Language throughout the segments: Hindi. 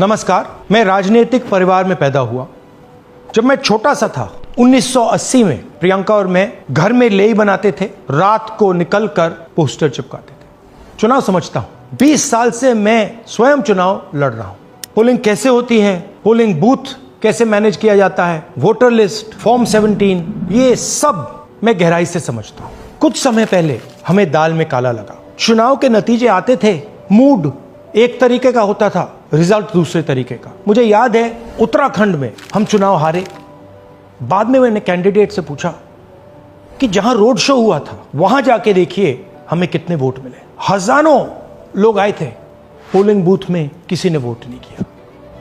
नमस्कार, मैं राजनीतिक परिवार में पैदा हुआ। जब मैं छोटा सा था 1980 में प्रियंका और मैं घर में लेई बनाते थे, रात को निकलकर पोस्टर चिपकाते थे। चुनाव समझता हूं, 20 साल से मैं स्वयं चुनाव लड़ रहा हूं। पोलिंग कैसे होती है, पोलिंग बूथ कैसे मैनेज किया जाता है, वोटर लिस्ट, फॉर्म 17, ये सब मैं गहराई से समझता हूं। कुछ समय पहले हमें दाल में काला लगा। चुनाव के नतीजे आते थे, मूड एक तरीके का होता था, रिजल्ट दूसरे तरीके का। मुझे याद है उत्तराखंड में हम चुनाव हारे। बाद में मैंने कैंडिडेट से पूछा कि जहां रोड शो हुआ था वहां जाके देखिए हमें कितने वोट मिले। हजारों लोग आए थे, पोलिंग बूथ में किसी ने वोट नहीं किया।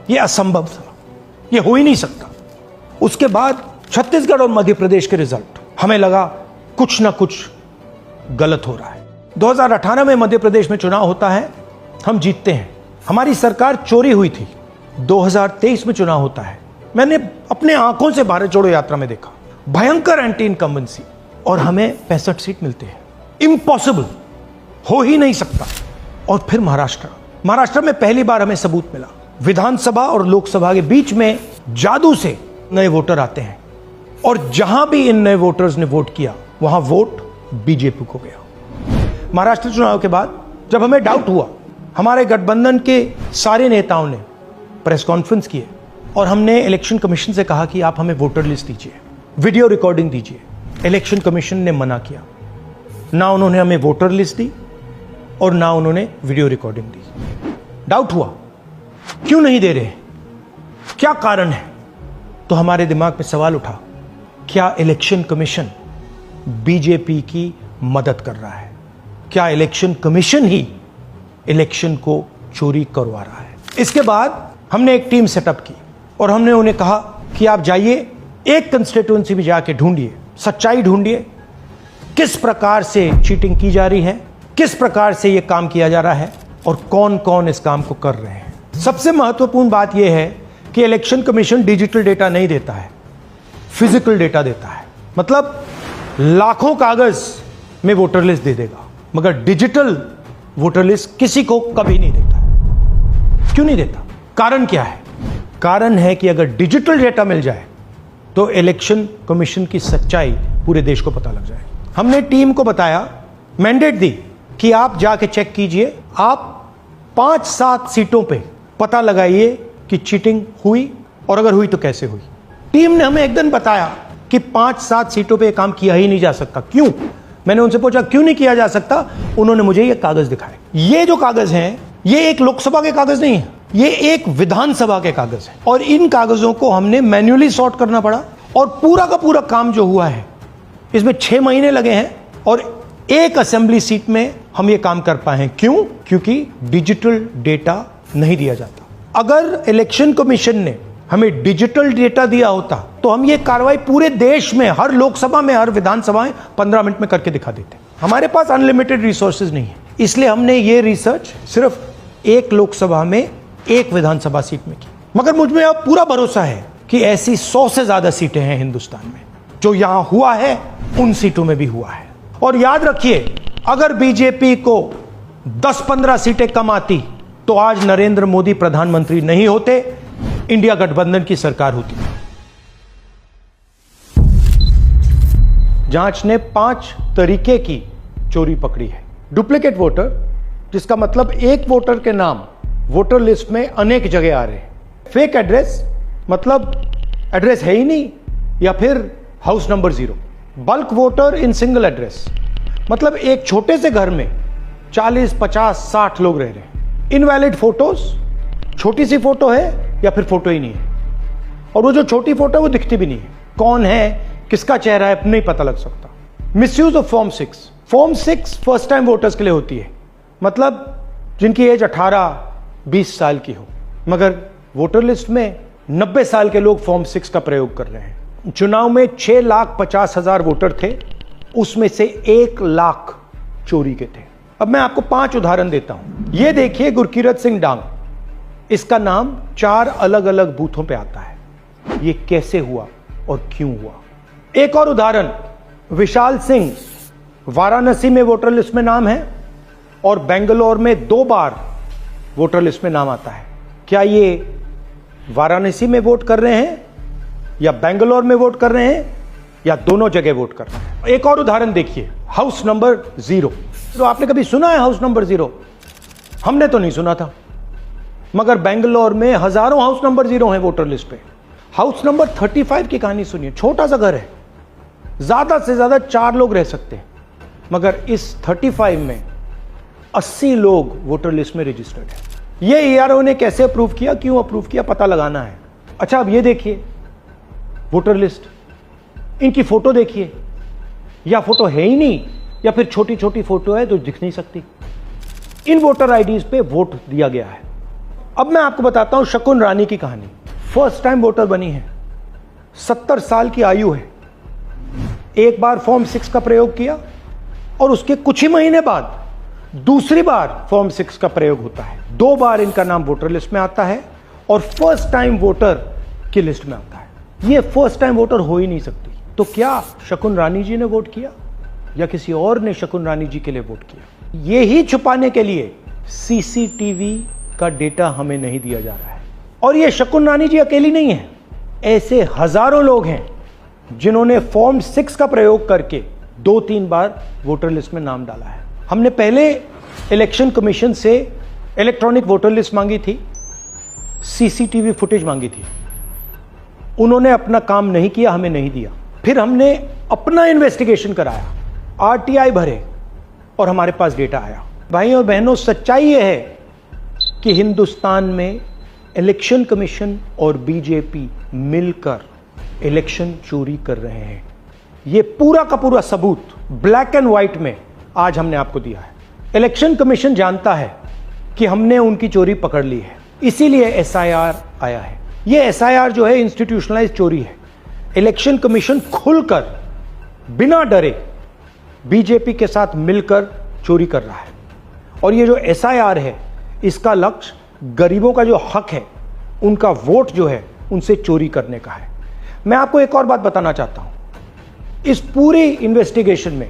यह असंभव था, यह हो ही नहीं सकता। उसके बाद छत्तीसगढ़ और मध्य प्रदेश के रिजल्ट, हमें लगा कुछ ना कुछ गलत हो रहा है। 2018 में मध्य प्रदेश में चुनाव होता है, हम जीतते हैं। हमारी सरकार चोरी हुई थी। 2023 में चुनाव होता है, मैंने अपने आंखों से भारत जोड़ो यात्रा में देखा, भयंकर एंटी इनकम्बेंसी, और हमें 65 सीट मिलते हैं। इम्पॉसिबल, हो ही नहीं सकता। और फिर महाराष्ट्र में पहली बार हमें सबूत मिला। विधानसभा और लोकसभा के बीच में जादू से नए वोटर आते हैं, और जहां भी इन नए वोटर्स ने वोट किया वहां वोट बीजेपी को गया। महाराष्ट्र चुनाव के बाद जब हमें डाउट हुआ, हमारे गठबंधन के सारे नेताओं ने प्रेस कॉन्फ्रेंस किए और हमने इलेक्शन कमीशन से कहा कि आप हमें वोटर लिस्ट दीजिए, वीडियो रिकॉर्डिंग दीजिए। इलेक्शन कमीशन ने मना किया। ना उन्होंने हमें वोटर लिस्ट दी और ना उन्होंने वीडियो रिकॉर्डिंग दी। डाउट हुआ, क्यों नहीं दे रहे, क्या कारण है? तो हमारे दिमाग में सवाल उठा, क्या इलेक्शन कमीशन बीजेपी की मदद कर रहा है? क्या इलेक्शन कमीशन ही इलेक्शन को चोरी करवा रहा है? इसके बाद हमने एक टीम सेटअप की और हमने उन्हें कहा कि आप जाइए, एक कंस्टिट्यूएंसी भी जाके ढूंढिए, सच्चाई ढूंढिए, किस प्रकार से चीटिंग की जा रही है, किस प्रकार से यह काम किया जा रहा है और कौन कौन इस काम को कर रहे हैं। सबसे महत्वपूर्ण बात यह है कि इलेक्शन कमीशन डिजिटल डेटा नहीं देता है, फिजिकल डेटा देता है। मतलब लाखों कागज में वोटर लिस्ट दे देगा, मगर डिजिटल वोटर लिस्ट किसी को कभी नहीं देता है। क्यों नहीं देता? कारण क्या है? कारण है कि अगर डिजिटल डेटा मिल जाए तो इलेक्शन कमीशन की सच्चाई पूरे देश को पता लग जाए। हमने टीम को बताया, मैंडेट दी कि आप जाके चेक कीजिए, आप 5-7 सीटों पे पता लगाइए कि चीटिंग हुई, और अगर हुई तो कैसे हुई। टीम ने हमें एक दिन बताया कि 5-7 सीटों पे काम किया ही नहीं जा सकता। क्यों? मैंने उनसे पूछा क्यों नहीं किया जा सकता। उन्होंने मुझे ये कागज दिखाए। ये जो कागज हैं, ये एक लोकसभा के कागज नहीं है, ये एक विधानसभा के कागज है, और इन कागजों को हमने मैन्युअली सॉर्ट करना पड़ा। और पूरा का पूरा काम जो हुआ है, इसमें 6 महीने लगे हैं, और एक असेंबली सीट में हम ये काम कर पाए हैं। क्यों? क्योंकि डिजिटल डेटा नहीं दिया जाता। अगर इलेक्शन कमीशन ने हमें डिजिटल डेटा दिया होता तो हम ये कार्रवाई पूरे देश में, हर लोकसभा में, हर विधानसभा में 15 मिनट में करके दिखा देते। हमारे पास अनलिमिटेड रिसोर्सेज नहीं है, इसलिए हमने ये रिसर्च सिर्फ एक लोकसभा में, एक विधानसभा सीट में की। मगर मुझ में अब पूरा भरोसा है कि ऐसी 100 से ज्यादा सीटें हैं हिंदुस्तान में। जो यहां हुआ है उन सीटों में भी हुआ है। और याद रखिए, अगर बीजेपी को 10-15 सीटें कम आती तो आज नरेंद्र मोदी प्रधानमंत्री नहीं होते, इंडिया गठबंधन की सरकार होती। जांच ने 5 तरीके की चोरी पकड़ी है। डुप्लीकेट वोटर, जिसका मतलब एक वोटर के नाम वोटर लिस्ट में अनेक जगह आ रहे हैं। फेक एड्रेस, मतलब एड्रेस है ही नहीं, या फिर house number 0। Bulk voter in single address, मतलब एक छोटे से घर में 40, 50, 60 लोग रह रहे हैं। इनवैलिड फोटोज, छोटी सी फोटो है या फिर फोटो ही नहीं है, और वो जो छोटी फोटो है वो दिखती भी नहीं है। कौन है, किसका चेहरा है, नहीं पता लग सकता। Misuse of form 6। Form 6 first time voters के लिए होती है, मतलब जिनकी एज 18-20 साल की हो, मगर वोटर लिस्ट में 90 साल के लोग फॉर्म 6 का प्रयोग कर रहे हैं। चुनाव में 6,50,000 वोटर थे, उसमें से 1 लाख चोरी के थे। अब मैं आपको 5 उदाहरण देता हूं। यह देखिए, गुरकीरत सिंह डांग, इसका नाम 4 अलग अलग बूथों पे आता है। ये कैसे हुआ और क्यों हुआ? एक और उदाहरण, विशाल सिंह, वाराणसी में वोटर लिस्ट में नाम है और बेंगलोर में 2 बार वोटर लिस्ट में नाम आता है। क्या ये वाराणसी में वोट कर रहे हैं या बेंगलोर में वोट कर रहे हैं या दोनों जगह वोट कर रहे हैं? एक और उदाहरण देखिए, हाउस नंबर 0। तो आपने कभी सुना है हाउस नंबर 0? हमने तो नहीं सुना था, मगर बेंगलोर में हजारों हाउस नंबर 0 हैं वोटर लिस्ट पे। हाउस नंबर 35 की कहानी सुनिए। छोटा सा घर है, ज्यादा से ज्यादा 4 लोग रह सकते हैं, मगर इस 35 में 80 लोग वोटर लिस्ट में रजिस्टर्ड है। ये ईआरओ ने कैसे अप्रूव किया, क्यों अप्रूव किया, पता लगाना है। अच्छा, अब ये देखिए वोटर लिस्ट, इनकी फोटो देखिए, या फोटो है ही नहीं या फिर छोटी छोटी फोटो है जो दिख नहीं सकती। इन वोटर आईडीज पे वोट दिया गया है। अब मैं आपको बताता हूं शकुन रानी की कहानी। फर्स्ट टाइम वोटर बनी है, 70 साल की आयु है। एक बार फॉर्म 6 का प्रयोग किया और उसके कुछ ही महीने बाद दूसरी बार फॉर्म 6 का प्रयोग होता है। 2 बार इनका नाम वोटर लिस्ट में आता है और फर्स्ट टाइम वोटर की लिस्ट में आता है। ये फर्स्ट टाइम वोटर हो ही नहीं सकती। तो क्या शकुन रानी जी ने वोट किया या किसी और ने शकुन रानी जी के लिए वोट किया? ये ही छुपाने के लिए सीसीटीवी का डेटा हमें नहीं दिया जा रहा है। और ये शकुन रानी जी अकेली नहीं है, ऐसे हजारों लोग हैं जिन्होंने फॉर्म 6 का प्रयोग करके 2-3 बार वोटर लिस्ट में नाम डाला है। हमने पहले इलेक्शन कमीशन से इलेक्ट्रॉनिक वोटर लिस्ट मांगी थी, सीसीटीवी फुटेज मांगी थी। उन्होंने अपना काम नहीं किया, हमें नहीं दिया। फिर हमने अपना इन्वेस्टिगेशन कराया, आरटीआई भरे और हमारे पास डेटा आया। भाइयों और बहनों, सच्चाई यह है कि हिंदुस्तान में इलेक्शन कमीशन और बीजेपी मिलकर इलेक्शन चोरी कर रहे हैं। यह पूरा का पूरा सबूत ब्लैक एंड व्हाइट में आज हमने आपको दिया है। इलेक्शन कमीशन जानता है कि हमने उनकी चोरी पकड़ ली है, इसीलिए एसआईआर आया है। यह एसआईआर जो है इंस्टीट्यूशनलाइज चोरी है। इलेक्शन कमीशन खुलकर बिना डरे बीजेपी के साथ मिलकर चोरी कर रहा है। और ये जो एसआईआर है, इसका लक्ष्य गरीबों का जो हक है, उनका वोट जो है, उनसे चोरी करने का है। मैं आपको एक और बात बताना चाहता हूं। इस पूरी इन्वेस्टिगेशन में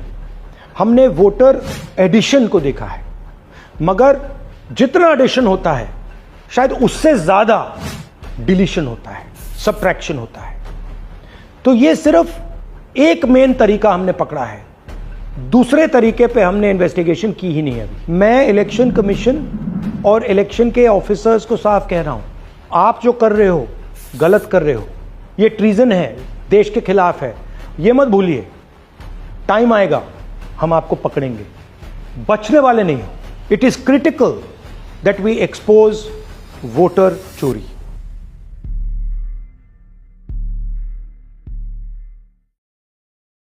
हमने वोटर एडिशन को देखा है, मगर जितना एडिशन होता है शायद उससे ज्यादा डिलीशन होता है, सबट्रैक्शन होता है। तो ये सिर्फ एक मेन तरीका हमने पकड़ा है, दूसरे तरीके पे हमने इन्वेस्टिगेशन की ही नहीं अभी। मैं इलेक्शन कमीशन और इलेक्शन के ऑफिसर्स को साफ कह रहा हूं, आप जो कर रहे हो गलत कर रहे हो, ये ट्रीजन है, देश के खिलाफ है। ये मत भूलिए, टाइम आएगा हम आपको पकड़ेंगे, बचने वाले नहीं हो। It is critical that we expose voter चोरी।